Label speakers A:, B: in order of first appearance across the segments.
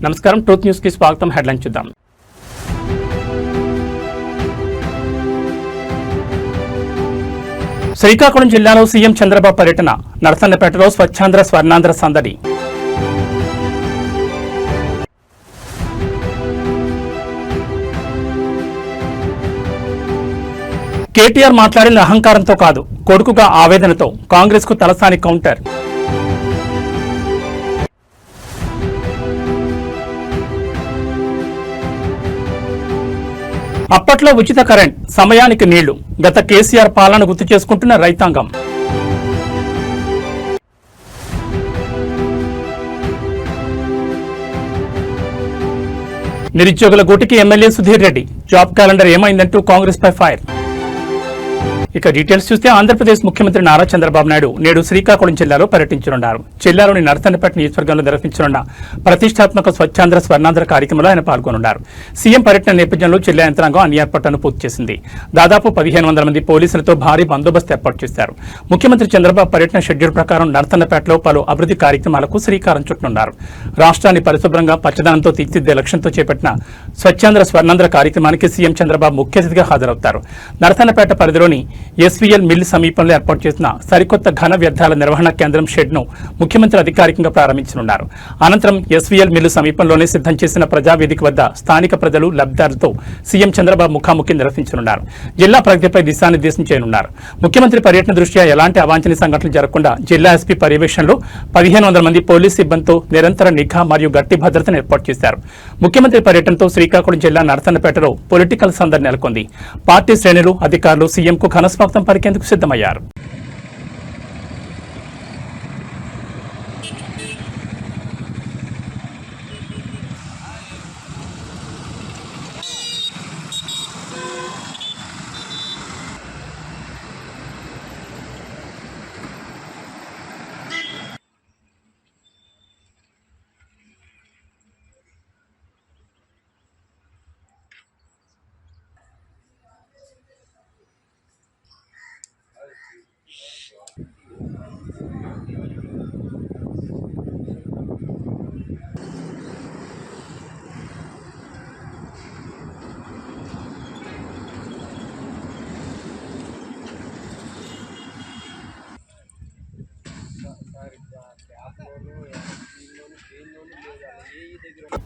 A: నమస్కారం, truth news కి స్వాగతం. హెడ్లైన్ చూద్దాం. శ్రీకాకుళం జిల్లాలో సీఎం చంద్రబాబు పర్యటన, నరసన్నపేటలో స్వచ్ఛాంధ్ర స్వర్ణాంధ్ర సందడి. కేటీఆర్ మాట్లాడిన అహంకారంతో కాదు, కొడుకుగా ఆవేదనతో, కాంగ్రెస్ కు తలసాని కౌంటర్. అప్పట్లో ఉచిత కరెంట్, సమయానికి నీళ్లు, గత కేసీఆర్ పాలన గుర్తు చేసుకుంటున్న రైతాంగం. నిరుద్యోగుల గూటికి MLA Sudheer Reddy, job calendar ఏమైందంటూ కాంగ్రెస్ పై ఫైర్. ఇక డీటెయిల్స్ చూస్తే ఆంధ్రప్రదేశ్ ముఖ్యమంత్రి నారా చంద్రబాబు నాయుడు నేడు శ్రీకాకుళం జిల్లాలో పర్యటించనున్నారు. జిల్లాలోని నరసన్నపేట నియోజకవర్గంలో నిర్వహించనున్న ప్రతిష్టాత్మక స్వచ్ఛాంధ్ర స్వర్ణాంధ్ర కార్యక్రమంలో ఆయన పాల్గొనున్నారు. సీఎం పర్యటన నేపథ్యంలో జిల్లా యంత్రాంగం అన్ని ఏర్పాట్లను పూర్తి చేసింది. దాదాపు 1500 మంది పోలీసులతో భారీ బందోబస్తు ఏర్పాటు చేశారు. ముఖ్యమంత్రి చంద్రబాబు పర్యటన షెడ్యూల్ ప్రకారం నరసన్నపేటలో పలు అభివృద్ధి కార్యక్రమాలకు శ్రీకారం చుట్టనున్నారు. రాష్ట్రాన్ని పరిశుభ్రంగా పచ్చదనంతో తీర్చిదిద్దే లక్ష్యంతో చేపట్టిన స్వచ్ఛాంధ్ర స్వర్ణాంధ్ర కార్యక్రమానికి సీఎం చంద్రబాబు ముఖ్య అతిథిగా హాజరవుతారు. నరసన్నపేట పరిధిలోని ఎస్వీఎల్ మిల్ సమీపంలో ఏర్పాటు చేసిన సరికొత్త ఘన వ్యర్థాల నిర్వహణ కేంద్రం షెడ్ ను ముఖ్యమంత్రి అధికారికంగా ప్రారంభించనున్నారు. అనంతరం ఎస్వీఎల్ మిల్ సమీపంలోనే సిద్ధం చేసిన ప్రజావేదిక వద్ద స్థానిక ప్రజలు, లబ్ధిదారులతో సీఎం చంద్రబాబు ముఖాముఖి నిర్వహించనున్నారు. జిల్లా ప్రగతిపై దిశానిర్దేశం చేయనున్నారు. ముఖ్యమంత్రి పర్యటన దృష్ట్యా ఎలాంటి అవాంఛనీయ సంఘటనలు జరగకుండా జిల్లా ఎస్పీ పర్యవేక్షణలో 1500 మంది పోలీసు సిబ్బందితో నిరంతర నిఘా మరియు గట్టి భద్రతను ఏర్పాటు చేశారు. ముఖ్యమంత్రి పర్యటనతో శ్రీకాకుళం జిల్లా నరసన్నపేటలో పొలిటికల్ సందడి నెలకొంది. పార్టీ శ్రేణులు, అధికారులు సీఎంకు ఘనస్వాగతం పలికేందుకు సిద్ధమయ్యారు.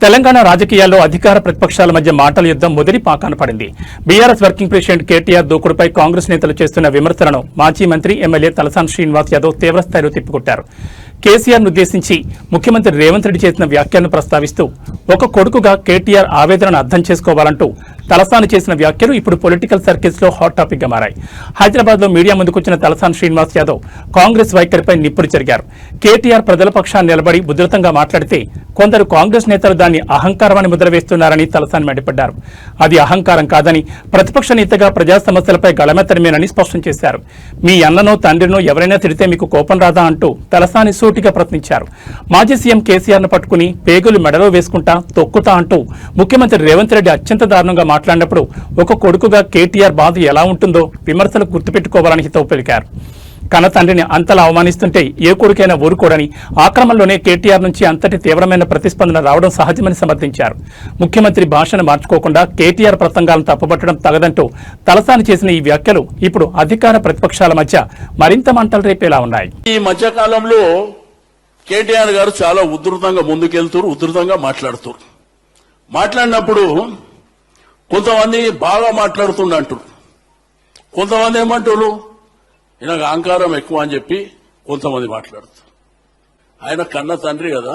A: తెలంగాణ రాజకీయాల్లో అధికార ప్రతిపక్షాల మధ్య మాటల యుద్ధం మొదటి పాకాన పడింది. బీఆర్ఎస్ వర్కింగ్ ప్రెసిడెంట్ కేటీఆర్ దూకుడుపై కాంగ్రెస్ నేతలు చేస్తున్న విమర్శలను మాజీ మంత్రి ఎమ్మెల్యే తలసాని శ్రీనివాస్ యాదవ్ తీవ్రస్థాయిలో తిప్పికొట్టారు. కేసీఆర్ను ఉద్దేశించి ముఖ్యమంత్రి రేవంత్ రెడ్డి చేసిన వ్యాఖ్యలను ప్రస్తావిస్తూ ఒక కొడుకుగా కేటీఆర్ ఆవేదనను అర్థం చేసుకోవాలంటూ తలసాని చేసిన వ్యాఖ్యలు ఇప్పుడు పొలిటికల్ సర్కిల్స్ లో హాట్ టాపిక్ గా మారాయి. హైదరాబాద్ లో మీడియా ముందుకొచ్చిన తలసాని శ్రీనివాస్ యాదవ్ కాంగ్రెస్ వైఖరిపై నిప్పులు చెరిగారు. కేటీఆర్ ప్రజల పక్షాన్ని నిలబడి ఉధృతంగా మాట్లాడితే కొందరు కాంగ్రెస్ నేతలు దాన్ని అహంకారమని ముద్ర వేస్తున్నారని తలసాని మండిపడ్డారు. అది అహంకారం కాదని, ప్రతిపక్ష నేతగా ప్రజా సమస్యలపై గళమెత్తడమేనని స్పష్టం చేశారు. మీ అన్ననో తండ్రినో ఎవరైనా తిడితే మీకు కోపం రాదా అంటూ తలసాని సూటిగా ప్రశ్నించారు. మాజీ సీఎం కేసీఆర్ ను పట్టుకుని పేగులు మెడలో వేసుకుంటా, తొక్కుతా అంటూ ముఖ్యమంత్రి రేవంత్ రెడ్డి అత్యంత దారుణంగా మాట్లాడినప్పుడు ఒక కొడుకుగా కేటీఆర్ బాధ ఎలా ఉంటుందో విమర్శలు గుర్తుపెట్టుకోవాలని హితవు పలికారు. కన్న తండ్రిని అంతలా అవమానిస్తుంటే ఏ కొడుకైనా ఊరుకోడని, ఆ క్రమంలోనే కేటీఆర్ నుంచి అంతటి తీవ్రమైన ప్రతిస్పందన రావడం సహజమని సమర్థించారు. ముఖ్యమంత్రి భాషను మార్చుకోకుండా కేటీఆర్ ప్రసంగాలను తప్పుపట్టడం తగదంటూ తలసాని చేసిన ఈ వ్యాఖ్యలు ఇప్పుడు అధికార ప్రతిపక్షాల మధ్య మరింత మంటలు రేపేలా ఉన్నాయి.
B: ఈ మధ్య కాలంలో కేటీఆర్ గారు చాలా ఉధృతంగా ముందుకెళ్తారు, ఉధృతంగా మాట్లాడుతారు. మాట్లాడినప్పుడు కొంతమంది బాగా మాట్లాడుతుండంటారు, కొంతమంది ఏమంటారు ఈయనకు అహంకారం ఎక్కువ అని చెప్పి కొంతమంది మాట్లాడుతారు. ఆయన కన్న తండ్రి కదా,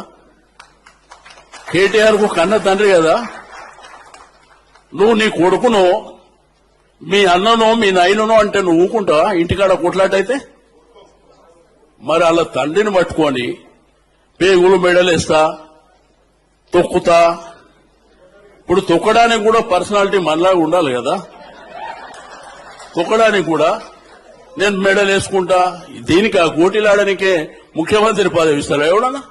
B: కేటీఆర్ కు కన్న తండ్రి కదా. నువ్వు నీ కొడుకునో, మీ అన్ననో, మీ నాయననో అంటే నువ్వు ఊకుంటావా? ఇంటికాడ కొట్లాటైతే మరి అలా తండ్రిని పట్టుకొని పేగులు మెడలేస్తా, తొక్కుతా. ఇప్పుడు తొక్కడానికి కూడా పర్సనాలిటీ మనలాగా ఉండాలి కదా. తొక్కడానికి కూడా నేను మెడల్ వేసుకుంటా, దీనికి ఆ గోటీలాడనికే ముఖ్యమంత్రి పదవి ఇస్తారా ఎవడన్నా?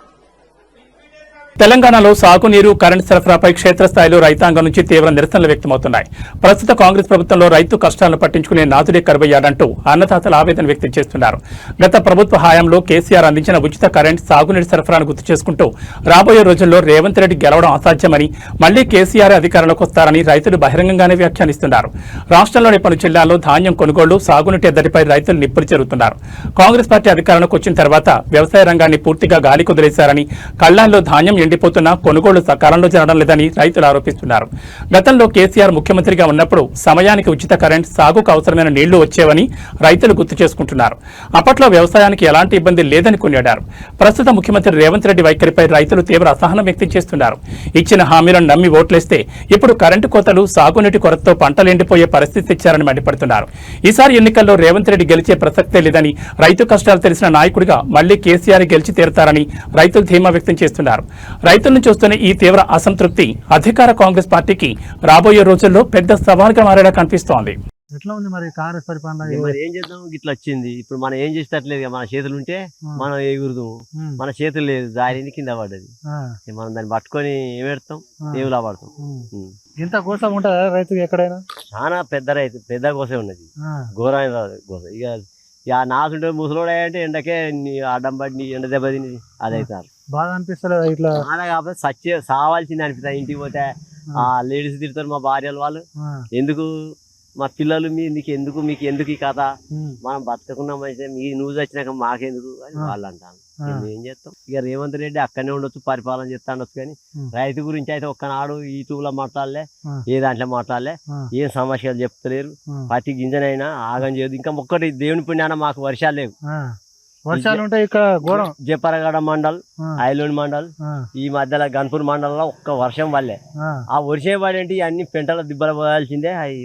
A: తెలంగాణలో సాగునీరు, కరెంటు సరఫరాపై క్షేత్రస్థాయిలో రైతాంగం నుంచి తీవ్ర నిరసనలు వ్యక్తమవుతున్నాయి. ప్రస్తుత కాంగ్రెస్ ప్రభుత్వంలో రైతు కష్టాలను పట్టించుకునే నాథుడే కరువయ్యాడంటూ అన్నదాతలు ఆవేదన వ్యక్తం చేస్తున్నారు. గత ప్రభుత్వ హయాంలో కేసీఆర్ అందించిన ఉచిత కరెంట్, సాగునీటి సరఫరాను గుర్తు చేసుకుంటూ రాబోయే రోజుల్లో రేవంత్ రెడ్డి గెలవడం అసాధ్యమని, మళ్లీ కేసీఆర్ అధికారంలోకి వస్తారని రైతులు బహిరంగంగానే వ్యాఖ్యానిస్తున్నారు. రాష్ట్రంలోని పలు జిల్లాల్లో ధాన్యం కొనుగోళ్లు, సాగునీటి ఎద్దడిపై రైతులు నిప్పులు చెరుతున్నారు. కాంగ్రెస్ పార్టీ అధికారంలోకి వచ్చిన తర్వాత వ్యవసాయ రంగాన్ని పూర్తిగా గాలి కుదిలేశారని, కళ్లాల్లో ధాన్యం ఎండిపోతున్నా కొనుగోళ్లు సకాలంలో జరగడం లేదని రైతులు ఆరోపిస్తున్నారు. గతంలో కేసీఆర్ ముఖ్యమంత్రిగా ఉన్నప్పుడు సమయానికి ఉచిత కరెంట్, సాగుకు అవసరమైన నీళ్లు వచ్చేవని రైతులు గుర్తు చేసుకుంటున్నారు. అప్పట్లో వ్యవసాయానికి ఎలాంటి ఇబ్బంది లేదని కొనియాడారు. ప్రస్తుత ముఖ్యమంత్రి రేవంత్ రెడ్డి వైఖరిపై రైతులు తీవ్ర అసహనం వ్యక్తం చేస్తున్నారు. ఇచ్చిన హామీలను నమ్మి ఓట్లేస్తే ఇప్పుడు కరెంటు కోతలు, సాగునీటి కొరతతో పంటలు ఎండిపోయే పరిస్థితి తెచ్చారని మండిపడుతున్నారు. ఈసారి ఎన్నికల్లో రేవంత్ రెడ్డి గెలిచే ప్రసక్తే లేదని, రైతు కష్టాలు తెలిసిన నాయకుడిగా మళ్లీ కేసీఆర్ గెలిచి తీరతారని రైతులు ధీమా వ్యక్తం చేస్తున్నారు. రైతుల నుంచి వస్తున్న ఈ తీవ్ర అసంతృప్తి అధికార కాంగ్రెస్ పార్టీకి రాబోయే రోజుల్లో పెద్ద సవాల్గా మారేలా కనిపిస్తోంది.
C: ఎట్లా ఉంది మరి కాంగ్రెస్ పరిపాలన?
D: మరి ఏం చేద్దాం, ఇట్లా వచ్చింది. ఇప్పుడు మనం ఏం చేసేటట్లేదు. మన చేతులు ఉంటే మనం ఎగురుదాం, మన చేతులు లేదు, దారిని కింద పడ్డది. మనం దాన్ని పట్టుకొని ఏమెడతాం, ఏమిలా పడతాం.
C: ఇంత కోసం ఉంటుందా రైతుకి ఎక్కడైనా?
D: చాలా పెద్ద రైతు, పెద్ద కోసే ఉన్నది, ఘోరమైన కోస. ఇక నాసుంటే ముసలోడు అంటే ఎండకే అడ్డం పడి ఎండ దెబ్బ తిని అదైతారు.
C: బాగా అనిపిస్తలేదు ఇట్లా?
D: బాగా కాకపోతే సావాల్సింది అనిపిస్తుంది. ఇంటికి పోతే ఆ లేడీస్ తిడతారు, మా భార్యలు వాళ్ళు, ఎందుకు మా పిల్లలు మీకు ఎందుకు ఈ కథ, మనం బతకకున్నాం అయితే నువ్వు వచ్చినాక మాకెందుకు అని వాళ్ళు అంటాను. ఏం చేస్తాం, ఇక రేవంత్ రెడ్డి అక్కడనే ఉండొచ్చు, పరిపాలన చేస్తా ఉండొచ్చు. కానీ రైతు గురించి అయితే ఒక్కనాడు యూట్యూబ్లో మాట్లాడలే, ఏ దాంట్లో మాట్లాడలే, ఏం సమస్యలు చెప్తలేరు. ప్రతి గింజనైనా ఆగం చేయదు. ఇంకా ఒక్కటి దేవుని పుణ్యాన మాకు వర్షాలు లేవు.
C: వర్షాలు ఉంటాయి ఇక్కడ ఘోరం.
D: జపరగడ మండల్, ఐలోన్ మండల్, ఈ మధ్యలో గన్పూర్ మండలంలో ఒక్క వర్షం వల్లే. ఆ వర్షం పడేంటి అన్ని పెంటల దిబ్బలు పోయాల్సిందే, అవి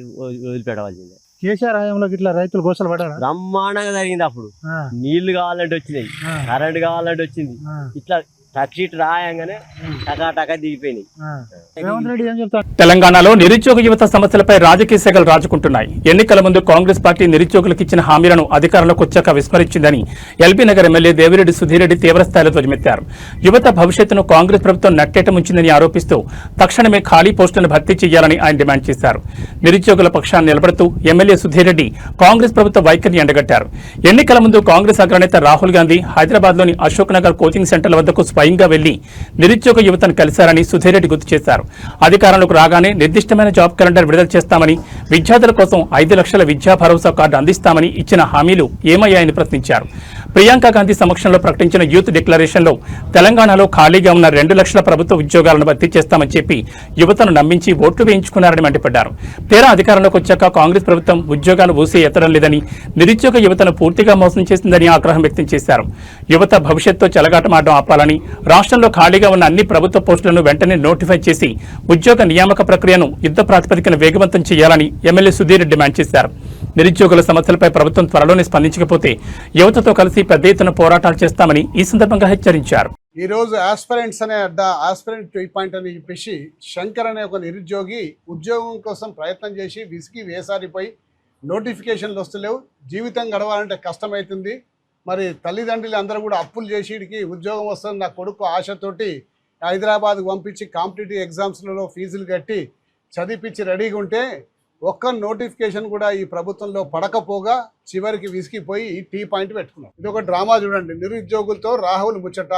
D: వదిలిపెట్టవలసిందే.
C: కేసీఆర్ హయాంలో ఇట్లా రైతులు గోసలు పడ్డారు.
D: బ్రహ్మాండంగా జరిగింది. అప్పుడు నీళ్లు కావాలంటే వచ్చినాయి, కరెంట్ కావాలంటే వచ్చింది. ఇట్లా టక్షీట్ రాయంగానే టకా దిగిపోయినాయి.
C: రేవంత్ రెడ్డి ఏం చెప్తారు?
A: తెలంగాణలో నిరుద్యోగ యువత సమస్యలపై రాజకీయ శాఖలు రాజుకుంటున్నాయి. ఎన్నికల ముందు కాంగ్రెస్ పార్టీ నిరుద్యోగులకు ఇచ్చిన హామీలను అధికారంలోకి వచ్చాక విస్మరించిందని ఎల్బీ నగర్ ఎమ్మెల్యే దేవిరెడ్డి సుధీరెడ్డి తీవ్రస్థాయిలో ధ్వజమెత్తారు. యువత భవిష్యత్తును కాంగ్రెస్ ప్రభుత్వం నట్టేట ముంచిందని ఆరోపిస్తూ తక్షణమే ఖాళీ పోస్టులను భర్తీ చేయాలని ఆయన డిమాండ్ చేశారు. నిరుద్యోగుల పక్షాన్ని నిలబడుతూ ఎమ్మెల్యే సుధీరెడ్డి కాంగ్రెస్ ప్రభుత్వ వైఖరిని ఎండగట్టారు. ఎన్నికల ముందు కాంగ్రెస్ అగ్రనేత రాహుల్ గాంధీ హైదరాబాద్లోని అశోక్ నగర్ కోచింగ్ సెంటర్ల వద్దకు స్వయంగా వెళ్లి నిరుద్యోగ యువతను కలిశారని సుధీరెడ్డి గుర్తు చేశారు. అధికారంలోకి రాగానే నిర్దిష్టమైన జాబ్ క్యాలెండర్ విడుదల చేస్తామని, విద్యార్థుల కోసం 5 లక్షల విద్యా భరోసా కార్డు అందిస్తామని ఇచ్చిన హామీలు ఏమయ్యాయని ప్రశ్నించారు. ప్రియాంక గాంధీ సమక్షంలో ప్రకటించిన యూత్ డిక్లరేషన్లో తెలంగాణలో ఖాళీగా ఉన్న 2 లక్షల ప్రభుత్వ ఉద్యోగాలను భర్తీ చేస్తామని చెప్పి యువతను నమ్మించి ఓట్లు వేయించుకున్నారని మండిపడ్డారు. తీరా అధికారంలోకి వచ్చాక కాంగ్రెస్ ప్రభుత్వం ఉద్యోగాలు ఊసే ఎత్తడం లేదని, నిరుద్యోగ యువతను పూర్తిగా మోసం చేసిందని ఆగ్రహం వ్యక్తం చేశారు. యువత భవిష్యత్తుతో చెలగాటమాడడం ఆపాలని, రాష్ట్రంలో ఖాళీగా ఉన్న అన్ని ప్రభుత్వ పోస్టులను వెంటనే నోటిఫై చేసి ఉద్యోగ నియామక ప్రక్రియను యుద్ధ ప్రాతిపదికన వేగవంతం చేయాలని ఎమ్మెల్యే సుధీర్ డిమాండ్ చేశారు. నిరుద్యోగుల సమస్యలపై ప్రభుత్వం త్వరలోనే స్పందించకపోతే యువతతో కలిసి పెద్ద ఎత్తున పోరాటాలు చేస్తామని ఈ సందర్భంగా హెచ్చరించారు.
E: ఈ రోజు ఆస్పిరెంట్స్ అనే ఆస్పిరెంట్ 2 పాయింట్ అని చెప్పేసి శంకర్ అనే ఒక నిరుద్యోగి ఉద్యోగం కోసం ప్రయత్నం చేసి విసిగి వేసారిపోయి నోటిఫికేషన్లు వస్తలేవు, జీవితం గడవాలంటే కష్టమవుతుంది. మరి తల్లిదండ్రులు అందరూ కూడా అప్పులు చేసి వీడికి ఉద్యోగం వస్తుంది నా కొడుకు ఆశతోటి హైదరాబాద్కు పంపించి కాంపిటేటివ్ ఎగ్జామ్స్లలో ఫీజులు కట్టి చదివించి రెడీగా ఉంటే ఒక్క నోటిఫికేషన్ కూడా ఈ ప్రభుత్వంలో పడకపోగా చివరికి విసిగిపోయి టీ పాయింట్ పెట్టుకున్నారు. ఇది ఒక డ్రామా చూడండి. నిరుద్యోగులతో రాహుల్ ముచ్చట.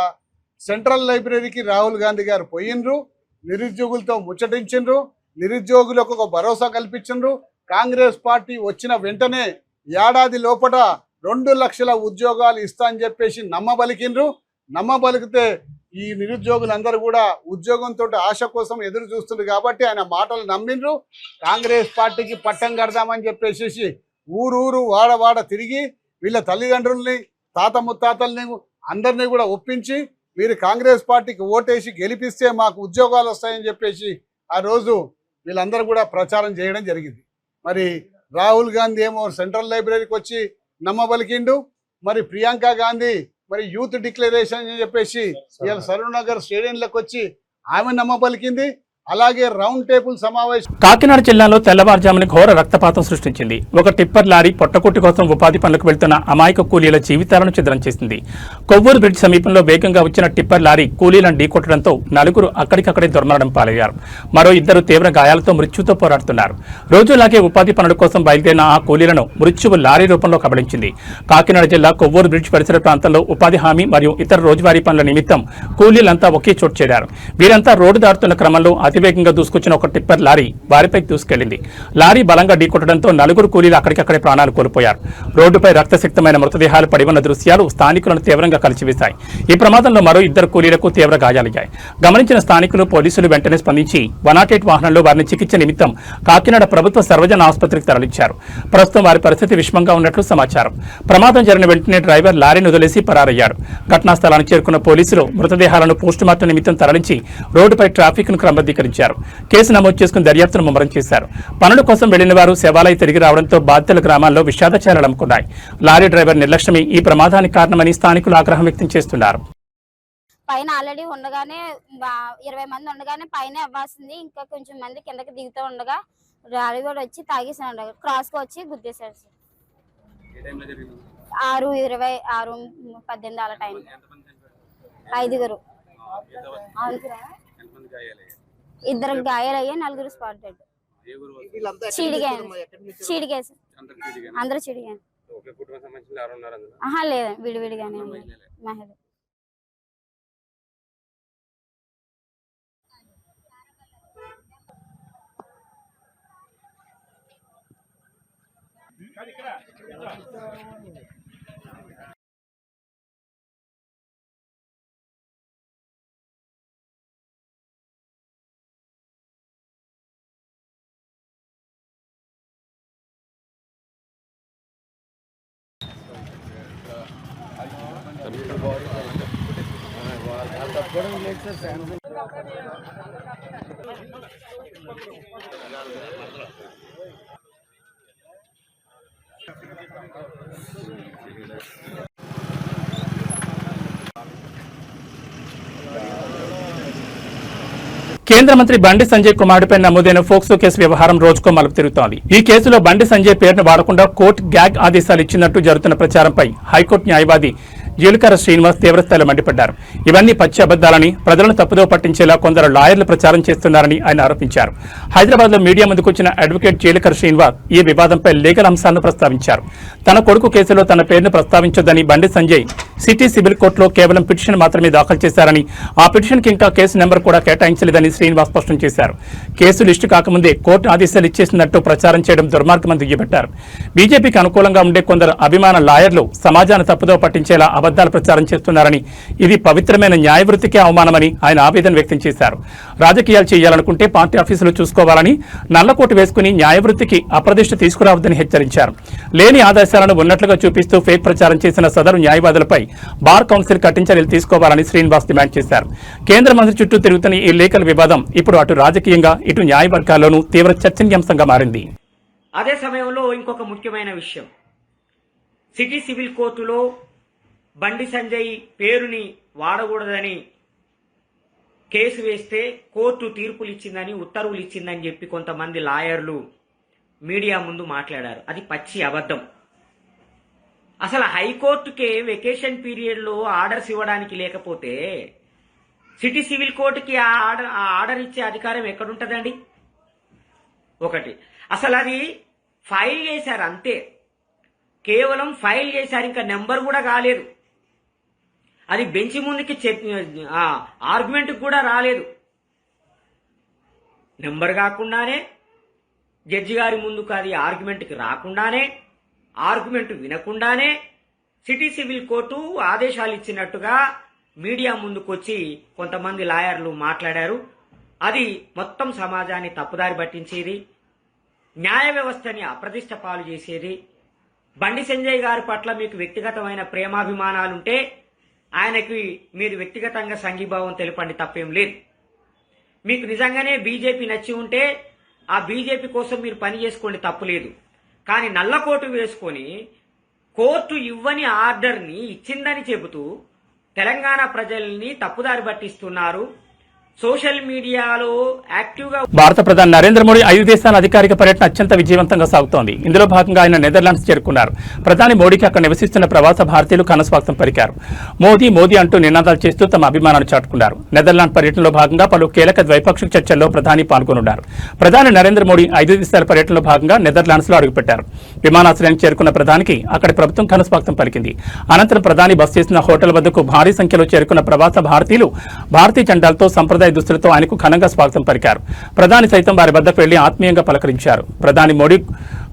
E: సెంట్రల్ లైబ్రరీకి రాహుల్ గాంధీ గారు పోయినరు, నిరుద్యోగులతో ముచ్చటించిండ్రు, నిరుద్యోగులకు ఒక భరోసా కల్పించిండ్రు. కాంగ్రెస్ పార్టీ వచ్చిన వెంటనే ఏడాది లోపల 2 లక్షల ఉద్యోగాలు ఇస్తా అని చెప్పేసి నమ్మబలికితే ఈ నిరుద్యోగులందరూ కూడా ఉద్యోగంతో ఆశ కోసం ఎదురు చూస్తుంది కాబట్టి ఆయన మాటలు నమ్మిండ్రు. కాంగ్రెస్ పార్టీకి పట్టం కడదామని చెప్పేసి ఊరూరు వాడ తిరిగి వీళ్ళ తల్లిదండ్రుల్ని, తాత ముత్తాతల్ని అందరినీ కూడా ఒప్పించి మీరు కాంగ్రెస్ పార్టీకి ఓటేసి గెలిపిస్తే మాకు ఉద్యోగాలు వస్తాయని చెప్పేసి ఆ రోజు వీళ్ళందరూ కూడా ప్రచారం చేయడం జరిగింది. మరి రాహుల్ గాంధీ ఏమో సెంట్రల్ లైబ్రరీకి వచ్చి నమ్మబలికిండు. మరి ప్రియాంక గాంధీ మరి యూత్ డిక్లరేషన్ అని చెప్పేసి ఇవాళ సరూర్ నగర్ స్టేడియంలోకి వచ్చి ఆమె నమ్మబలికింది. అలాగే రౌండ్ టేబుల్ సమావేశం.
A: కాకినాడ జిల్లాలో తెల్లవారుజామున ఘోర రక్తపాతం సృష్టించింది. ఒక టిప్పర్ లారీ పొట్టకొట్టి కోసం ఉపాధి పనులకు వెళ్తున్న అమాయక కూలీల జీవితాలను ఛిద్రం చేసింది. కొవ్వూరు బ్రిడ్జ్ సమీపంలో వేగంగా వచ్చిన టిప్పర్ లారీ కూలీలను ఢీకొట్టడంతో నలుగురు అక్కడికక్కడే దుర్మరణం పాలయ్యారు. మరో ఇద్దరు తీవ్ర గాయాలతో మృత్యుతో పోరాడుతున్నారు. రోజులాగే ఉపాధి పనుల కోసం బయలుదేరిన ఆ కూలీలను మృత్యువు లారీ రూపంలో కబళించింది. కాకినాడ జిల్లా కొవ్వూరు బ్రిడ్జ్ పరిసర ప్రాంతంలో ఉపాధి హామీ మరియు ఇతర రోజువారీ పనుల నిమిత్తం కూలీలంతా ఒకే చోటు చేరారు. వీరంతా రోడ్డు దాటుతున్న క్రమంలో అతివేగంగా దూసుకొచ్చిన ఒక టిప్పర్ లారీ వారిపైకి దూసుకెళ్లింది. లారీ బలంగా ఢీకొట్టడంతో నలుగురు కూలీలు అక్కడికక్కడే ప్రాణాలు కోల్పోయారు. రోడ్డుపై రక్తసిక్తమైన మృతదేహాలు పడి ఉన్న దృశ్యాలు స్థానికులను తీవ్రంగా కలిచివేశాయి. ఈ ప్రమాదంలో మరో ఇద్దరు కూలీలకు తీవ్ర గాయాలయ్యాయి. గమనించిన స్థానికులు పోలీసులు వెంటనే స్పందించి 108 వాహనంలో వారిని చికిత్స నిమిత్తం కాకినాడ ప్రభుత్వ సర్వజన ఆసుపత్రికి తరలించారు. ప్రస్తుతం వారి పరిస్థితి విషమంగా ఉన్నట్లు సమాచారం. ప్రమాదం జరిగిన వెంటనే డ్రైవర్ లారీని వదిలేసి పరారయ్యారు. ఘటనా స్థలానికి చేరుకున్న పోలీసులు మృతదేహాలను పోస్టుమార్టం నిమిత్తం తరలించి రోడ్డుపై ట్రాఫిక్ ను క్రమబద్ధీకరించారు. కేసు నమోదు చేసుకుని దర్యాప్తును ముమ్మరం చేశారు. పనుల కోసం వెళ్లిన వారు శవాలై తిరిగి రావడంతో బాధితుల గ్రామాల్లో విషాదచారాలు అమ్ముకున్నాయి. లారీ డ్రైవర్ నిర్లక్ష్యమే ఈ ప్రమాదానికి కారణమని స్థానికులు ఆగ్రహం వ్యక్తం చేస్తున్నారు.
F: పైన ఆల్రెడీ ఉండగానే 20 మంది ఉండగానే పైన అవ్వాల్సింది, ఇంకా కొంచెం మంది కిందకి దిగుతూ ఉండగా డ్రైవర్ వచ్చి తాగేసాడు. క్రాస్ కు వచ్చి గుద్దేశాడు సార్. 6:20 6:18 అలా టైం. 5గురు, 2 గాయాలయ్యా, 4 స్పాట్ డెడ్. చీడిగా అందరూ చీడిగా. లేదు, విడివిడిగానే మహిళ.
A: కేంద్ర మంత్రి బండి సంజయ్ కుమారుడిపై నమోదైన ఫోక్సో కేసు వ్యవహారం రోజుకో మలుపు తిరుగుతోంది. ఈ కేసులో బండి సంజయ్ పేరును వాడకుండా కోర్టు గ్యాగ్ ఆదేశాలు ఇచ్చినట్టు జరుగుతున్న ప్రచారంపై హైకోర్టు న్యాయవాది జీలకర్ర శ్రీనివాస్ తీవ్రస్థాయిలో మండిపడ్డారు. ఇవన్నీ పచ్చి అబద్దాలని, ప్రజలను తప్పుదో పట్టించేలా కొందరు లాయర్లు ప్రచారం చేస్తున్నారని ఆయన ఆరోపించారు. హైదరాబాద్ లో మీడియా ముందుకొచ్చిన అడ్వకేట్ జీలకర్ర శ్రీనివాస్ ఈ వివాదంపై లీగల్ అంశాలను ప్రస్తావించారు. తన కొడుకు కేసులో తన పేరును ప్రస్తావించొద్దని బండి సంజయ్ సిటీ సివిల్ కోర్టులో కేవలం పిటిషన్ మాత్రమే దాఖలు చేశారని, ఆ పిటిషన్ కి ఇంకా కేసు నెంబర్ కూడా కేటాయించలేదని శ్రీనివాస్ స్పష్టం చేశారు. కేసు లిస్టు కాకముందే కోర్టు ఆదేశాలు ఇచ్చేసినట్టు ప్రచారం చేయడం దుర్మార్గమని దుయ్యబట్టారు. బీజేపీకి అనుకూలంగా ఉండే కొందరు అభిమాన లాయర్లు సమాజాన్ని తప్పుదో పట్టించేలా అబద్దాలు ప్రచారం చేస్తున్నారని, ఇది పవిత్రమైన న్యాయవృత్తికే అవమానమని ఆయన ఆవేదన వ్యక్తం చేశారు. రాజకీయాలు చేయాలనుకుంటే పార్టీ ఆఫీసులు చూసుకోవాలని, నల్లకోటు వేసుకుని న్యాయవృత్తికి అప్రదిష్ట తీసుకురావద్దని హెచ్చరించారు. లేని ఆదేశాలను ఉన్నట్లుగా చూపిస్తూ ఫేక్ ప్రచారం చేసిన సదరు న్యాయవాదులపై బార్ కౌన్సిల్ కఠిన చర్యలు తీసుకోవాలని శ్రీనివాస్ డిమాండ్ చేశారు. కేంద్ర మంత్రి చుట్టూ తిరుగుతున్న ఈ లీగల్ వివాదం ఇప్పుడు అటు రాజకీయంగా ఇటు న్యాయవర్గాల్లోనూ తీవ్ర చర్చనీయాంశంగా మారింది.
G: అదే సమయంలో ఇంకొక ముఖ్యమైన విషయం, సిటీ సివిల్ కోర్టులో బండి సంజయ్ పేరుని వాడకూడదని కేసు వేస్తే కోర్టు తీర్పులు ఇచ్చిందని, ఉత్తర్వులు ఇచ్చిందని చెప్పి కొంతమంది లాయర్లు మీడియా ముందు మాట్లాడారు. అది పచ్చి అబద్ధం. అసలు హైకోర్టుకే వెకేషన్ పీరియడ్లో ఆర్డర్స్ ఇవ్వడానికి లేకపోతే సిటీ సివిల్ కోర్టుకి ఆ ఆర్డర్ ఇచ్చే అధికారం ఎక్కడుంటుందండి? ఒకటి, అసలు అది ఫైల్ చేశారు అంతే, కేవలం ఫైల్ చేశారు, ఇంకా నెంబర్ కూడా కాలేదు. అది బెంచ్ ముందుకి ఆర్గ్యుమెంట్ కూడా రాలేదు. నెంబర్ కాకుండానే జడ్జి గారి ముందుకు అది ఆర్గ్యుమెంట్కి రాకుండానే, ఆర్గ్యుమెంట్ వినకుండానే సిటీ సివిల్ కోర్టు ఆదేశాలు ఇచ్చినట్టుగా మీడియా ముందుకొచ్చి కొంతమంది లాయర్లు మాట్లాడారు. అది మొత్తం సమాజాన్ని తప్పుదారి పట్టించేది, న్యాయ వ్యవస్థని అప్రతిష్ట పాలు చేసేది. బండి సంజయ్ గారి పట్ల మీకు వ్యక్తిగతమైన ప్రేమాభిమానాలుంటే ఆయనకి మీరు వ్యక్తిగతంగా సంఘీభావం తెలపండి, తప్పేం లేదు. మీకు నిజంగానే బీజేపీ నచ్చి ఉంటే ఆ బీజేపీ కోసం మీరు పని చేసుకోండి, తప్పులేదు. కానీ నల్లకోటు వేసుకొని కోర్టు ఇవ్వని ఆర్డర్ని ఇచ్చిందని చెబుతూ తెలంగాణ ప్రజల్ని తప్పుదారి పట్టిస్తున్నారు. సోషల్ మీడియాలో యాక్టివ్గా
A: భారత ప్రధాని నరేంద్ర మోడీ 5 దేశాల అధికారిక పర్యటన అత్యంత విజయవంతంగా సాగుతోంది. ఇందులో భాగంగా ఆయన నెదర్లాండ్స్ చేరుకున్నారు. ప్రధాని మోడీకి అక్కడ నివసిస్తున్న ప్రవాస భారతీయులు ఘనస్వాగతం పలికారు. మోదీ మోదీ అంటూ నినాదాలు చేస్తూ తమ అభిమానాన్ని చాటుకున్నారు. నెదర్లాండ్ పర్యటనలో భాగంగా పలు కీలక ద్వైపాక్షిక చర్చల్లో ప్రధాని పాల్గొనున్నారు. ప్రధాని నరేంద్ర మోడీ 5 దేశాల పర్యటనలో భాగంగా నెదర్లాండ్స్ లో అడుగుపెట్టారు. విమానాశ్రయానికి చేరుకున్న ప్రధానికి అక్కడి ప్రభుత్వం ఘనస్వాగతం పలికింది. అనంతరం ప్రధాని బస చేసిన హోటల్ వద్దకు భారీ సంఖ్యలో చేరుకున్న ప్రవాస భారతీయులు భారతీయ జెండాలతో సంప్రదాయ దుస్తులతో ఆయనకు ఘనంగా స్వాగతం పలికారు. ప్రధాని సైతం వారి వద్దకు వెళ్లి ఆత్మీయంగా పలకరించారు. ప్రధాని మోడీ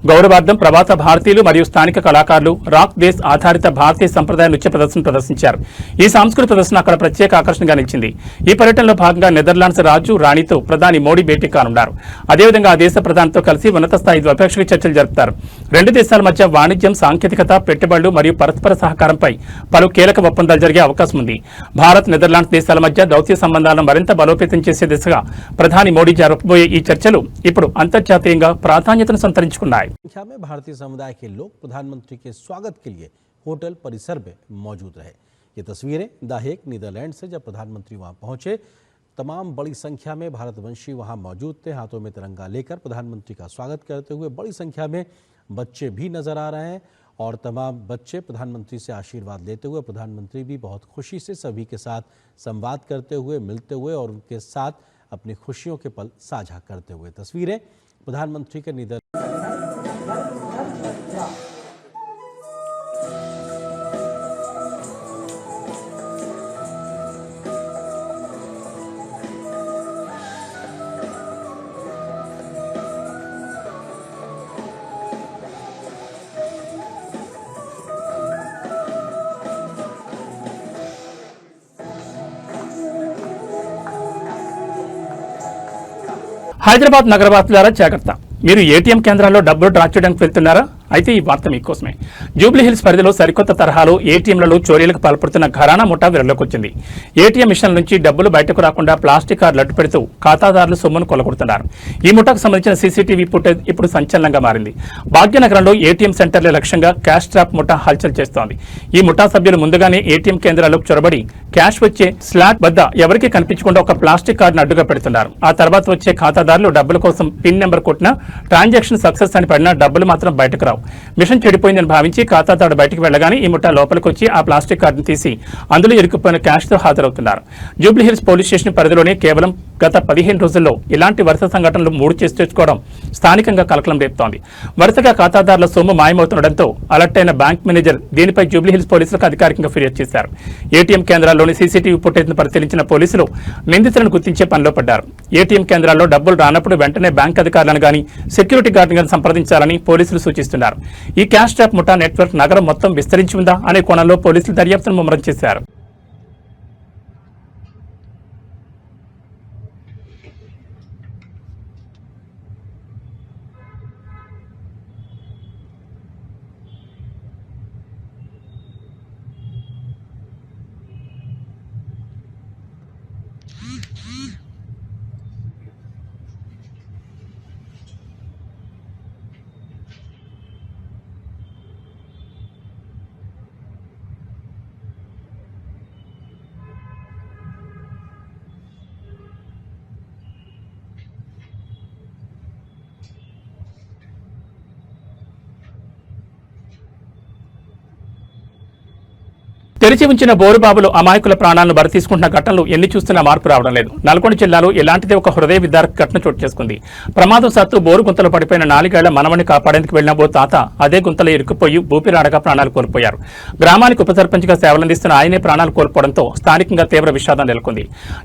A: గౌరవార్థం ప్రవాస భారతీయులు మరియు స్థానిక కళాకారులు రాక్ దేశ్ ఆధారిత భారతీయ సంప్రదాయ నృత్య ప్రదర్శన ప్రదర్శించారు. ఈ సాంస్కృతిక ప్రదర్శన అక్కడ ప్రత్యేక ఆకర్షణగా నిలిచింది. ఈ పర్యటనలో భాగంగా నెదర్లాండ్స్ రాజు రాణితో ప్రధాని మోడీ భేటీ కానున్నారు. అదేవిధంగా ఆ దేశ ప్రధానితో కలిసి ఉన్నత స్థాయి ద్వైపాక్షిక చర్చలు జరుపుతారు. 2 దేశాల మధ్య వాణిజ్యం, సాంకేతికత, పెట్టుబడులు మరియు పరస్పర సహకారంపై పలు కీలక ఒప్పందాలు జరిగే అవకాశం ఉంది. భారత్ నెదర్లాండ్స్ దేశాల మధ్య దౌత్య సంబంధాలను మరింత బలోపేతం చేసే దిశగా ప్రధాని మోడీ జరపబోయే ఈ చర్చలు ఇప్పుడు అంతర్జాతీయంగా ప్రాధాన్యతను సంతరించుకున్నాయి.
H: संख्या में भारतीय समुदाय के लोग प्रधानमंत्री के स्वागत के लिए होटल परिसर में मौजूद रहे। ये तस्वीरें द हेग नीदरलैंड से जब प्रधानमंत्री वहां पहुंचे, तमाम बड़ी संख्या में भारतवंशी वहां मौजूद थे। हाथों में तिरंगा लेकर प्रधानमंत्री का स्वागत करते हुए बड़ी संख्या में बच्चे भी नजर आ रहे हैं और तमाम बच्चे प्रधानमंत्री से आशीर्वाद लेते हुए, प्रधानमंत्री भी बहुत खुशी से सभी के साथ संवाद करते हुए, मिलते हुए और उनके साथ अपनी खुशियों के पल साझा करते हुए। तस्वीरें प्रधानमंत्री के नीदरलैंड
A: హైదరాబాద్ నగరవాసులారా జాగ్రత్త. మీరు ఏటీఎం కేంద్రాల్లో డబ్బులు డ్రా చేయడానికి వెళ్తున్నారా? అయితే ఈ వార్త మీకోసమే. జూబ్లీ హిల్స్ పరిధిలో సరికొత్త తరహాలో ఏటీఎంలలో చోరీలకు పాల్పడుతున్న ఘరానా ముఠా వెలుగులోకి వచ్చింది. ఏటీఎం మిషన్ల నుంచి డబ్బులు బయటకు రాకుండా ప్లాస్టిక్ కార్డులు అడ్డు పెడుతూ ఖాతాదారులు సొమ్మును కొల్లగొడుతున్నారు. ఈ ముఠాకు సంబంధించిన సీసీటీవీ ఫుటేజ్ ఇప్పుడు సంచలనంగా మారింది. భాగ్యనగరంలో ఏటీఎం సెంటర్ల లక్ష్యంగా క్యాష్ ట్రాప్ ముఠా హల్చల్ చేస్తోంది. ఈ ముఠా సభ్యులు ముందుగానే ఏటీఎం కేంద్రాలకు చొరబడి క్యాష్ వచ్చే స్లాట్ వద్ద ఎవరికీ కనిపించకుండా ఒక ప్లాస్టిక్ కార్డును అడ్డుగా పెడుతున్నారు. ఆ తర్వాత వచ్చే ఖాతాదారులు డబ్బుల కోసం పిన్ నెంబర్ కొట్టినా ట్రాన్సాక్షన్ సక్సెస్ అని పడినా డబ్బులు మాత్రం బయటకు రావు. మిషన్ చెడిపోయిందని భావించి ఖాతాదారు బయటకు వెళ్లగానే ఈ ముఠా లోపలికి వచ్చి ఆ ప్లాస్టిక్ కార్డును తీసి అందులో ఇరుక్కుపోయిన క్యాష్ తో హాజరవుతున్నారు. జూబ్లీ హిల్స్ పోలీస్ స్టేషన్ పరిధిలోనే కేవలం గత 15 రోజుల్లో ఇలాంటి వరుస సంఘటనలు 3 చేసి తెచ్చుకోవడం స్థానికంగా కలకలం రేపుతోంది. వరుసగా ఖాతాదారుల సొమ్ము మాయమవుతుండటంతో అలర్ట్ అయిన బ్యాంక్ మేనేజర్ దీనిపై జూబ్లీ హిల్స్ పోలీసులకు అధికారికంగా ఫిర్యాదు చేశారు. ఏటీఎం కేంద్రాల్లోని సీసీటీవీ ఫుటేజ్ను పరిశీలించిన పోలీసులు నిందితులను గుర్తించే పనిలో పడ్డారు. ఏటీఎం కేంద్రాల్లో డబ్బులు రానప్పుడు వెంటనే బ్యాంక్ అధికారులను గానీ సెక్యూరిటీ గార్డును గానీ సంప్రదించాలని పోలీసులు సూచిస్తున్నారు. ఈ క్యాష్ ట్రాప్ ముఠా నెట్వర్క్ నగరం మొత్తం విస్తరించి ఉందా అనే కోణంలో పోలీసులు దర్యాప్తును ముమ్మరం చేశారు. తెరిచి ఉంచిన బోరుబాబులు అమాయకుల ప్రాణాలను బరి తీసుకుంటున్న ఘటనలు ఎన్ని చూస్తున్నా మార్పు రావడం లేదు. నల్గొండ జిల్లాలో ఇలాంటిదే ఒక హృదయ విదారక ఘటన చోటు చేసుకుంది. ప్రమాదవశాత్తు బోరు గుంతలో పడిపోయిన 4 ఏళ్ల మనవని కాపాడేందుకు వెళ్లిన ఓ తాత అదే గుంతలో ఇరుక్కుపోయి ఊపిరాడగా ప్రాణాలు కోల్పోయారు. గ్రామానికి ఉప సర్పంచ్గా సేవలందిస్తున్న ఆయనే ప్రాణాలు కోల్పోవడంతో స్థానికంగా తీవ్ర విషాదం నెలకొంది.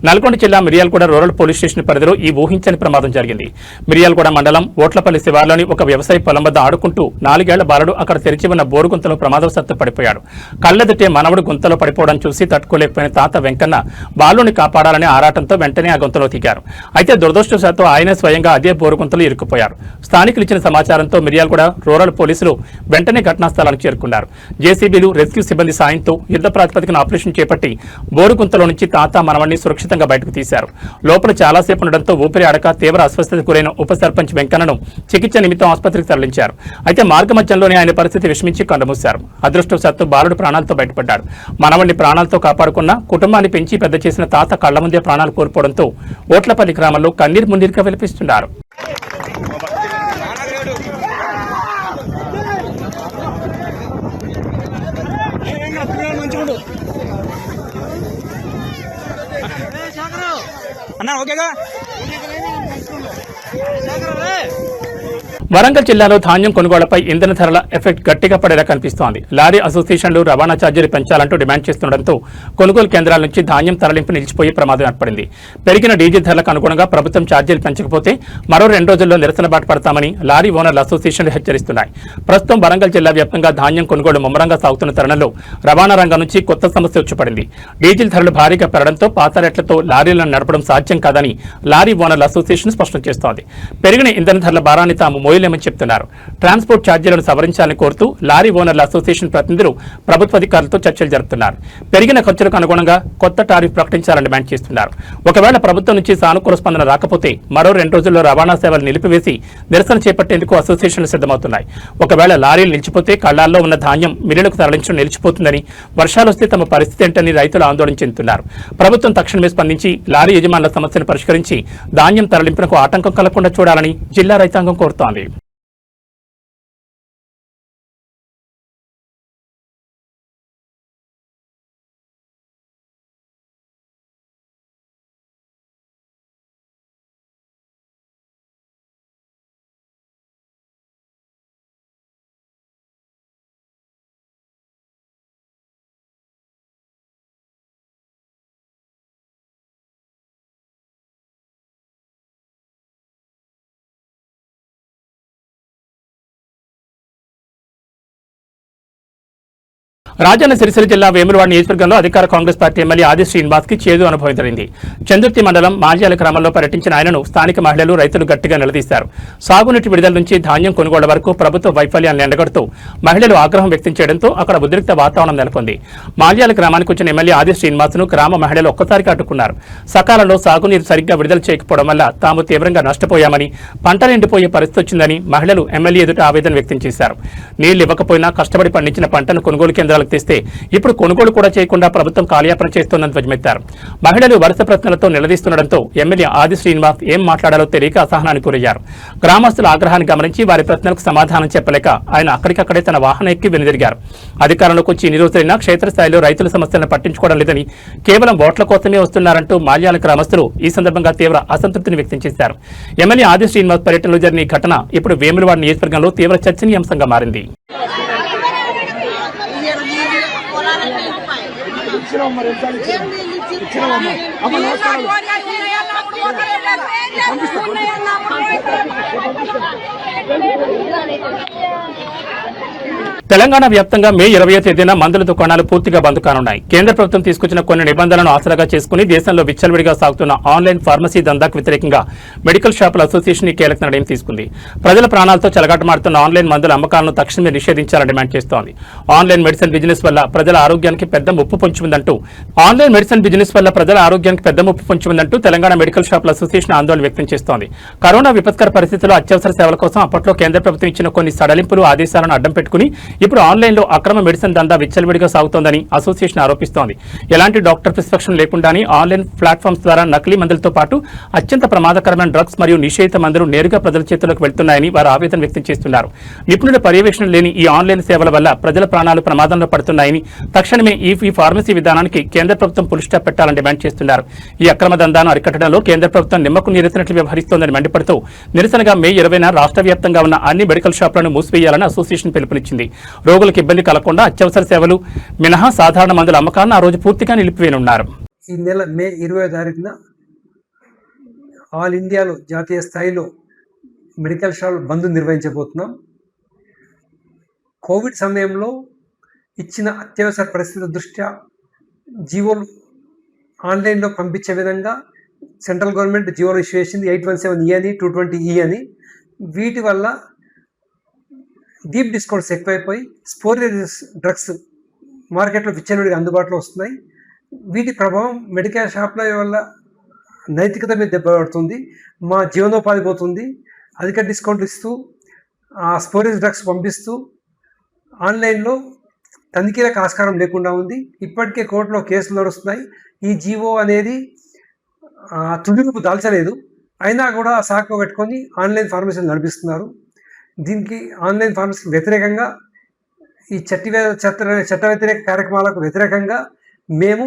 A: నల్గొండ జిల్లా మిర్యాలగూడ రూరల్ పోలీస్ స్టేషన్ పరిధిలో ఈ ఊహించని ప్రమాదం జరిగింది. మిర్యాలగూడ మండలం ఓట్లపల్లి శివార్లోని ఒక వ్యవసాయ పొలం వద్ద ఆడుకుంటూ 4 ఏళ్ల బాలుడు అక్కడ తెరిచి ఉన్న బోరు గుంతలో ప్రమాదవశాత్తు పడిపోయాడు. కళ్లెదుటే మనవడు గుంతలో పడిపోవడం చూసి తట్టుకోలేకపోయిన తాత వెంకన్న బాలుని కాపాడాలని ఆరాటంతో వెంటనే ఆ గుంతలో దిగారు. అయితే దురదృష్టవశాత్తు ఆయనే స్వయంగా అదే బోరు గుంతలో ఇరుక్కుపోయారు. స్థానికులు ఇచ్చిన సమాచారంతో మిర్యాలగూడ రూరల్ పోలీసులు వెంటనే ఘటనా స్థలానికి చేరుకున్నారు. జేసీబీలు, రెస్క్యూ సిబ్బంది సాయంతో యుద్ధ ప్రాతిపదికన ఆపరేషన్ చేపట్టి బోరుగుంతలో నుంచి తాత మనవణ్ణి సురక్షితంగా బయటకు తీశారు. లోపల చాలాసేపు ఉండడంతో ఊపిరి ఆడక తీవ్ర అస్వస్థతకు గురైన ఉప సర్పంచ్ వెంకన్నను చికిత్స నిమిత్తం ఆసుపత్రికి తరలించారు. అయితే మార్గమధ్యంలోనే ఆయన పరిస్థితి విషమించి కన్నుమూశారు. అదృష్టవశాత్తు బాలుడు ప్రాణాలతో బయటపడ్డాడు. మనవణ్ణి ప్రాణాలతో కాపాడుకున్న, కుటుంబాన్ని పెంచి పెద్ద చేసిన తాత కళ్ల ముందే ప్రాణాలు కోల్పోవడంతో ఓట్లపల్లి గ్రామంలో కన్నీరు మున్నీరుగా విలపిస్తున్నారు. వరంగల్ జిల్లాలో ధాన్యం కొనుగోళ్లపై ఇంధన ధరల ఎఫెక్ట్ గట్టిగా పడేలా కనిపిస్తోంది. లారీ అసోసియేషన్లు రవాణా ఛార్జీలు పెంచాలంటూ డిమాండ్ చేస్తుండటంతో కొనుగోలు కేంద్రాల నుంచి ధాన్యం తరలింపు నిలిచిపోయే ప్రమాదం ఏర్పడింది. పెరిగిన డీజిల్ ధరలకు అనుగుణంగా ప్రభుత్వం ఛార్జీలు పెంచకపోతే మరో 2 రోజుల్లో నిరసన బాట పడతామని లారీ ఓనర్ల అసోసియేషన్లు హెచ్చరిస్తున్నాయి. ప్రస్తుతం వరంగల్ జిల్లా వ్యాప్తంగా ధాన్యం కొనుగోలు ముమ్మరంగా సాగుతున్న తరుణంలో రవాణా రంగం నుంచి కొత్త సమస్య వచ్చిపడింది. డీజిల్ ధరలు భారీగా పెరగడంతో పాత రేట్లతో లారీలను నడపడం సాధ్యం కాదని లారీ ఓనర్ల అసోసియేషన్ స్పష్టం చేస్తోంది. పెరిగిన ఇంధన ధరల భారాన్ని తాము మోయలేమని చెప్తున్నారు. ట్రాన్స్పోర్ట్ ఛార్జీలను సవరించాలని కోరుతూ లారీ ఓనర్ల అసోసియేషన్ ప్రతినిధులు ప్రభుత్వ అధికారులతో చర్చలు జరుపుతున్నారు. పెరిగిన ఖర్చులకు అనుగుణంగా కొత్త టారిఫ్ ప్రకటించాలని డిమాండ్ చేస్తున్నారు. ఒకవేళ ప్రభుత్వం నుంచి సానుకూల స్పందన రాకపోతే మరో 2 రోజుల్లో రవాణా సేవలు నిలిపివేసి నిరసన చేపట్టేందుకు అసోసియేషన్లు సిద్ధమవుతున్నాయి. ఒకవేళ లారీలు నిలిచిపోతే కళ్లాల్లో ఉన్న ధాన్యం మిల్లులకు తరలించడం నిలిచిపోతుందని, వర్షాలు వస్తే తమ పరిస్థితి ఏంటని రైతులు ఆందోళన చెందుతున్నారు. ప్రభుత్వం తక్షణమే స్పందించి లారీ యజమానుల సమస్యను పరిష్కరించి ధాన్యం తరలింపునకు ఆటంకం కలగకుండా చూడాలని జిల్లా రైతాంగం కోరుతోంది. రాజన్న సిరిసిల్ల జిల్లా వేములవాడ నియోజకవర్గంలో అధికార కాంగ్రెస్ పార్టీ ఎమ్మెల్యే ఆది శ్రీనివాస్ కి చేదు అనుభవం ఎదురైంది. చందుర్తి మండలం మాల్యాల గ్రామంలో పర్యటించిన ఆయనను స్థానిక మహిళలు, రైతులు గట్టిగా నిలదీశారు. సాగునీటి విడుదల నుంచి ధాన్యం కొనుగోళ్ల వరకు ప్రభుత్వ వైఫల్యాన్ని ఎండగడుతూ మహిళలు ఆగ్రహం వ్యక్తం చేయడంతో అక్కడ ఉద్రిక్త వాతావరణం నెలకొంది. మాల్యాల గ్రామానికి వచ్చిన ఎమ్మెల్యే ఆది శ్రీనివాస్ ను గ్రామ మహిళలు ఒక్కసారిగా అడ్డుకున్నారు. సకాలంలో సాగునీరు సరిగ్గా విడుదల చేయకపోవడం వల్ల తాము తీవ్రంగా నష్టపోయామని, పంటలు ఎండిపోయే పరిస్థితి వచ్చిందని మహిళలు ఎమ్మెల్యే ఎదుట ఆవేదన వ్యక్తం చేశారు. నీళ్లు ఇవ్వకపోయినా కష్టపడి పండించిన పంటను కొనుగోలు కేంద్రాలకు తెస్తే ఇప్పుడు కొనుగోలు కూడా చేయకుండా ప్రభుత్వం కాలయాపన చేస్తోందని ధ్వజమెత్తారు. మహిళలు వరుస ప్రశ్నలతో నిలదీస్తుండటంతో ఎమ్మెల్యే ఆది శ్రీనివాస్ ఏం మాట్లాడాలో తెలియక అసహనానికి గురయ్యారు. గ్రామస్తుల ఆగ్రహాన్ని గమనించి వారి ప్రశ్నలకు సమాధానం చెప్పలేక ఆయన అక్కడికక్కడే తన వాహనం ఎక్కి వెనుదిరిగారు. అధికారంలోకి వచ్చి 2 రోజులైనా క్షేత్రస్థాయిలో రైతుల సమస్యలను పట్టించుకోవడం లేదని, కేవలం ఓట్ల కోసమే వస్తున్నారంటూ మాల్యాల గ్రామస్తులు ఈ సందర్భంగా తీవ్ర అసంతృప్తిని వ్యక్తం చేశారు. ఎమ్మెల్యే ఆది శ్రీనివాస్ పర్యటనలో జరిగిన ఈ ఘటన ఇప్పుడు వేములవాడ నియోజకవర్గంలో తీవ్ర చర్చనీయాంశంగా మారింది. తెలంగాణ వ్యాప్తంగా మే 20వ తేదీన మందుల దుకాణాలు పూర్తిగా బంద్ కానున్నాయి. కేంద్ర ప్రభుత్వం తీసుకొచ్చిన కొన్ని నిబంధనలను ఆసరాగా చేసుకుని దేశంలో విచ్చలవిడిగా సాగుతున్న ఆన్లైన్ ఫార్మసీ దందాకు వ్యతిరేకంగా మెడికల్ షాపుల అసోసియేషన్ ఈ కీలక నిర్ణయం తీసుకుంది. ప్రజల ప్రాణాలతో చెలగాటమాడుతున్న ఆన్లైన్ మందుల అమ్మకాలను తక్షణమే నిషేధించాలని డిమాండ్ చేస్తోంది. ఆన్లైన్ మెడిసిన్ బిజినెస్ వల్ల ప్రజల ఆరోగ్యానికి పెద్ద ముప్పు పొంచి ఉందంటూ తెలంగాణ మెడికల్ షాపుల అసోసియేషన్ ఆందోళన వ్యక్తం చేస్తోంది. కరోనా విపత్కర పరిస్థితుల్లో అత్యవసర సేవల కోసం అప్పట్లో కేంద్ర ప్రభుత్వం ఇచ్చిన కొన్ని సడలింపులు, ఆదేశాలను అడ్డం పెట్టుకుని ఇప్పుడు ఆన్లైన్లో అక్రమ మెడిసిన్ దందా విచ్చలవిడిగా సాగుతోందని అసోసియేషన్ ఆరోపిస్తోంది. ఎలాంటి డాక్టర్ ప్రిస్క్రిప్షన్ లేకుండానే ఆన్లైన్ ప్లాట్ఫామ్స్ ద్వారా నకిలీ మందులతో పాటు అత్యంత ప్రమాదకరమైన డ్రగ్స్ మరియు నిషేధిత మందులు నేరుగా ప్రజల చేతుల్లోకి వెళ్తున్నాయని వారు ఆవేదన వ్యక్తం చేస్తున్నారు. నిపుణుల పర్యవేక్షణ లేని ఈ ఆన్లైన్ సేవల వల్ల ప్రజల ప్రాణాలు ప్రమాదంలో పడుతున్నాయని, తక్షణమే ఈ ఫార్మసీ విధానానికి కేంద్ర ప్రభుత్వం పులి స్టాప్ పెట్టాలని డిమాండ్ చేస్తున్నారు. ఈ అక్రమ దందాను అరికట్టడంలో కేంద్ర ప్రభుత్వం నిమ్మకు నీరెత్తినట్లు వ్యవహరిస్తోందని మండిపడుతూ నిరసనగా మే 20న రాష్ట్ర వ్యాప్తంగా ఉన్న అన్ని మెడికల్ షాపులను మూసివేయాలని అసోసియేషన్ పిలుపునిచ్చింది. రోగులకు ఇబ్బంది కలగకుండా అత్యవసర సేవలు మినహా సాధారణ మందుల అమ్మకాలను ఆ రోజు పూర్తిగా నిలిపివేయనున్నారు.
I: ఈ నెల మే 20వ తారీఖున ఆల్ ఇండియాలో జాతీయ స్థాయిలో మెడికల్ షాపులు బంద్ నిర్వహించబోతున్నాం. కోవిడ్ సమయంలో ఇచ్చిన అత్యవసర పరిస్థితుల దృష్ట్యా జీవోలు ఆన్లైన్లో పంపించే విధంగా సెంట్రల్ గవర్నమెంట్ జీవోలు ఇష్యూ చేసింది. 817E అని, 220E అని. వీటి వల్ల డీప్ డిస్కౌంట్స్ ఎక్కువైపోయి స్పోరియస్ డ్రగ్స్ మార్కెట్లో విచ్చలవిడిగా అందుబాటులో వస్తున్నాయి. వీటి ప్రభావం మెడికల్ షాప్ల వల్ల నైతికత మీద దెబ్బపడుతుంది, మా జీవనోపాధి పోతుంది. అధిక డిస్కౌంట్లు ఇస్తూ ఆ స్పోరియస్ డ్రగ్స్ పంపిస్తూ ఆన్లైన్లో తనిఖీలకు ఆస్కారం లేకుండా ఉంది. ఇప్పటికే కోర్టులో కేసులు నడుస్తున్నాయి. ఈ జీవో అనేది తుదిరూపు దాల్చలేదు, అయినా కూడా సాకు పెట్టుకొని ఆన్లైన్ ఫార్మసీలు నడిపిస్తున్నారు. దీనికి ఆన్లైన్ ఫార్మసీకి వ్యతిరేకంగా, ఈ చట్ట వ్యతిరేక కార్యక్రమాలకు వ్యతిరేకంగా మేము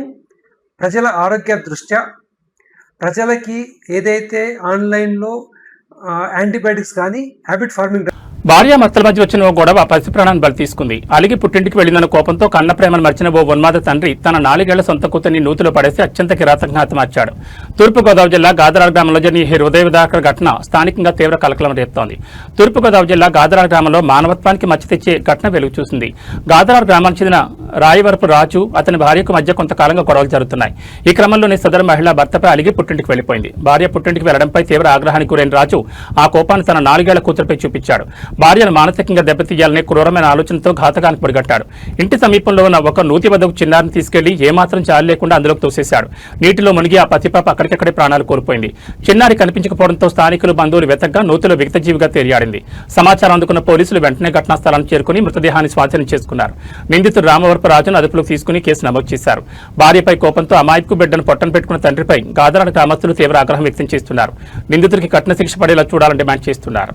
I: ప్రజల ఆరోగ్య దృష్ట్యా ప్రజలకి ఏదైతే ఆన్లైన్లో యాంటీబయాటిక్స్ కానీ హ్యాబిట్ ఫార్మింగ్
A: భార్యాభర్తల మధ్య వచ్చిన ఓ గొడవ పసి ప్రాణాన్ని బలి తీసుకుంది. అలిగి పుట్టింటికి వెళ్లిందన్న కోపంతో కన్న ప్రేమను మర్చిన ఓ ఉన్మాద తండ్రి తన 4 ఏళ్ల సొంత కూతుర్ని నూతిలో పడేసి అత్యంత కిరాతకంగా హతమార్చాడు. తూర్పుగోదావరి జిల్లా గాదరాల గ్రామంలో జరిగిన ఈ హృదయ విదారక ఘటన స్థానికంగా తీవ్ర కలకలం రేపుతోంది. తూర్పుగోదావరి జిల్లా గాదరాల గ్రామంలో మానవత్వానికి మచ్చ తెచ్చే ఘటన వెలుగు చూసింది. గాదరాల గ్రామానికి చెందిన రాయవరపు రాజు అతని భార్యకు మధ్య కొంతకాలంగా గొడవలు జరుగుతున్నాయి. ఈ క్రమంలోనే సదరు మహిళ భర్తపై అలిగి పుట్టింటికి వెళ్లిపోయింది. భార్య పుట్టింటికి వెళ్లడంపై తీవ్ర ఆగ్రహానికి గురైన రాజు ఆ కోపాన్ని తన 4 ఏళ్ల కూతురుపై చూపించాడు. భార్యను మానసికంగా దెబ్బతీయాలనే క్రూరమైన ఆలోచనతో ఘాతకానికి పొడిగట్టాడు. ఇంటి సమీపంలో ఉన్న ఒక నూతి వద్దకు చిన్నారిని తీసుకెళ్లి ఏమాత్రం చాలు లేకుండా అందులోకి తోసేశాడు. నీటిలో మునిగి ఆ పసిపాప అక్కడికక్కడే ప్రాణాలు కోల్పోయింది. చిన్నారి కనిపించకపోవడంతో స్థానికులు బంధువులు వెతగ్గా నూతిలో విగతజీవిగా తేలియాడింది. సమాచారం అందుకున్న పోలీసులు వెంటనే ఘటనా స్థలానికి చేరుకుని మృతదేహాన్ని స్వాధీనం చేసుకున్నారు. నిందితుడు రామవరపు రాజును అదుపులోకి తీసుకుని కేసు నమోదు చేశారు. భార్యపై కోపంతో అమాయకు బిడ్డను పొట్టన పెట్టుకున్న తండ్రిపై గాదరాల గ్రామస్తులు తీవ్ర ఆగ్రహం వ్యక్తం చేస్తున్నారు. నిందితుడికి కఠిన శిక్ష పడేలా చూడాలని డిమాండ్ చేస్తున్నారు.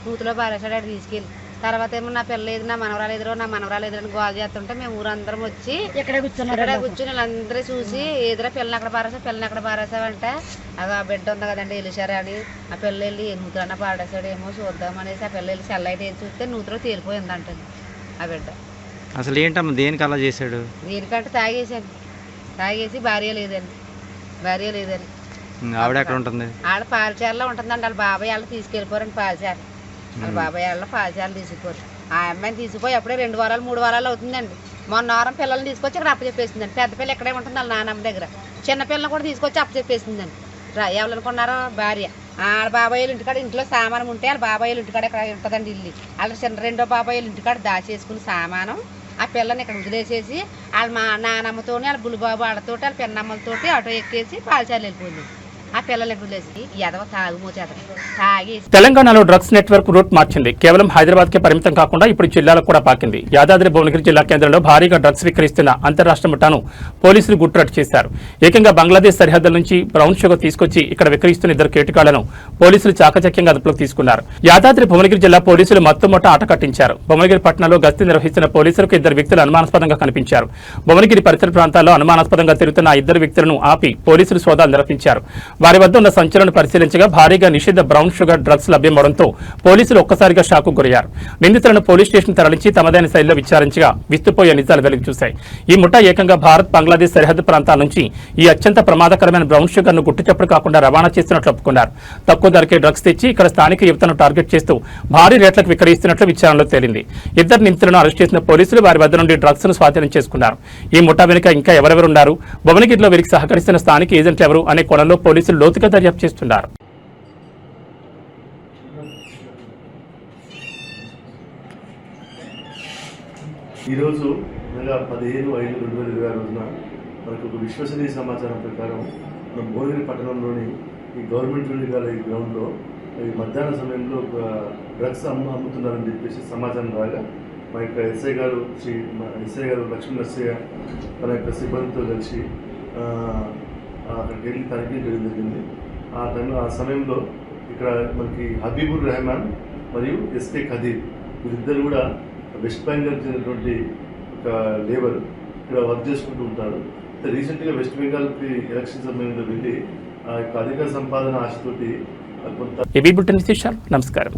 J: నూతిలో పారేసాడు, తీసుకెళ్ళి తర్వాత ఏమో నా పిల్ల లేదు, నా మనవరాలు ఎదురో, నా మనవరాలు ఎదురని గోల్ చేస్తుంటే మేము ఊరందరం వచ్చి ఇక్కడ కూర్చుని వాళ్ళందరూ చూసి ఎదురా పిల్లని అక్కడ పారేసావంటే అది ఆ బిడ్డ ఉంది కదండి వెళ్ళిసారా అని ఆ పిల్ల వెళ్ళి నూతులన్నా పాడేసాడేమో చూద్దామనేసి ఆ పిల్ల వెళ్ళి సెల్లైట్ వేసి చూస్తే నూతిలో తేలిపోయిందంట ఆ బిడ్డ.
K: అసలు ఏంటమ్మా దేనికి అలా చేశాడు?
J: దేనికంటే తాగేసి భార్య లేదని
K: ఆవిడ ఎక్కడ ఉంటుంది?
J: ఆడ పాలచారులో ఉంటుందండి. వాళ్ళ బాబాయ్ వాళ్ళు తీసుకెళ్ళిపోరండి పాలచారు. వాళ్ళ బాబాయ్ వాళ్ళ పాలచారులు తీసుకుపోరు. ఆ అమ్మాయిని తీసుకుపోయి అప్పుడే 2 వారాలు 3 వారాలు అవుతుందండి. మొన్న వారం పిల్లల్ని తీసుకొచ్చి ఇక్కడ అప్పచెప్పేసిందండి. పెద్ద పిల్ల ఎక్కడే ఉంటుంది వాళ్ళ నాన్నమ్మ దగ్గర. చిన్న పిల్లని కూడా తీసుకొచ్చి అప్పచెప్పేసిందండి. ఎవరనుకున్నారో భార్య. వాళ్ళ బాబాయిలు ఇంటికాడ ఇంట్లో సామానం ఉంటే వాళ్ళ బాబాయిలు ఇంటికాడ ఇక్కడ ఉంటుందండి ఇల్లు. వాళ్ళ రెండో బాబాయిలు ఇంటికాడ దాచేసుకుని సామానం ఆ పిల్లని ఇక్కడ వదిలేసేసి వాళ్ళ మా నానమ్మతోని వాళ్ళ బుల్లిబాబు వాళ్ళతోటి వాళ్ళ పెన్నమ్మలతోటి ఆటో ఎక్కేసి పాలచారులు వెళ్ళిపోయింది. ఆ పిల్లలకి వదిలేసి ఎదవ తాగి
A: తెలంగాణలో డ్రగ్స్ నెట్వర్క్ రూట్ మార్చింది. కేవలం హైదరాబాద్ కే పరిమితం కాకుండా ఇప్పుడు జిల్లాలకు కూడా పాకింది. యాదాద్రి భువనగిరి జిల్లా కేంద్రంలో భారీగా డ్రగ్స్ విక్రయిస్తున్న అంతర్రాష్ట్ర ముఠాను పోలీసులు గుట్టురట్టు చేశారు. ఏకంగా బంగ్లాదేశ్ సరిహద్దుల నుంచి బ్రౌన్ షుగర్ తీసుకొచ్చి ఇక్కడ విక్రయిస్తున్న 2 కేటుగాళ్లను పోలీసులు చాకచక్యంగా అదుపులోకి తీసుకున్నారు. యాదాద్రి భువనగిరి జిల్లా పోలీసులు మత్తుమొట్ట ఆట కట్టించారు. భువనగిరి పట్టణంలో గస్తీ నిర్వహిస్తున్న పోలీసులకు 2 వ్యక్తులు అనుమానాస్పదంగా కనిపించారు. భువనగిరి పరిసర ప్రాంతాల్లో అనుమానాస్పదంగా తిరుగుతున్న ఆ 2 వ్యక్తులను ఆపి పోలీసులు సోదాలు నిర్వహించారు. వారి వద్ద ఉన్న సంచులను పరిశీలించగా భారీగా నిషిద్ధ బ్రౌన్ షుగర్ డ్రగ్స్ లభ్యమవడంతో పోలీసులు ఒక్కసారిగా షాకు గురయ్యారు. నిందితులను పోలీస్ స్టేషన్ తరలించి తమదైన శైలిలో విచారించగా విస్తుపోయే నిజాలు వెలుగు చూశాయి. ఈ ముఠా ఏకంగా భారత్ బంగ్లాదేశ్ సరిహద్దు ప్రాంతాల నుంచి ఈ అత్యంత ప్రమాదకరమైన బ్రౌన్ షుగర్ ను గుట్టుచప్పుడు కాకుండా రవాణా చేస్తున్నట్లు ఒప్పుకున్నారు. తక్కువ ధరకే డ్రగ్స్ తెచ్చి ఇక్కడ స్థానిక యువతను టార్గెట్ చేస్తూ భారీ రేట్లకు విక్రయిస్తున్నట్లు విచారణలో తేలింది. 2 నిందితులను అరెస్ట్ చేసిన పోలీసులు వారి వద్ద నుండి డ్రగ్స్ ను స్వాధీనం చేసుకున్నారు. ఈ ముఠా వెనుక ఇంకా ఎవరెవరున్నారు, భువనగిరిలో వీరికి సహకరిస్తున్న స్థానిక ఏజెంట్లు ఎవరు అనే కోణంలో పోలీసులు లోతుగా దర్యాప్తు చేస్తున్నారు.
L: ఈరోజు అనగా 15/5/2020 రోజున మనకు ఒక విశ్వసనీయ సమాచారం ప్రకారం మన భువనగిరి పట్టణంలోని ఈ గవర్నమెంట్ బిల్డింగ్ గల ఈ గ్రౌండ్లో ఈ మధ్యాహ్న సమయంలో ఒక డ్రగ్స్ అమ్ముతున్నారని చెప్పేసి సమాచారం రాగా మా యొక్క ఎస్ఐ గారు లక్ష్మీ నర్సయ్య తన యొక్క సిబ్బందితో కలిసి అక్కడికి వెళ్ళి తనిఖీ చేయడం జరిగింది. ఆ సమయంలో ఇక్కడ మనకి హబీబుర్ రెహమాన్ మరియు ఎస్కే ఖదీర్ వీరిద్దరు కూడా వెస్ట్ బెంగాల్ చెందినటువంటి ఒక లేబర్ ఇక్కడ వర్క్ చేసుకుంటూ ఉంటారు. రీసెంట్గా వెస్ట్ బెంగాల్కి ఎలక్షన్ సమయంలో వెళ్ళి ఆ యొక్క అధిక సంపాదన ఆశతోటి కొంత
A: నమస్కారం.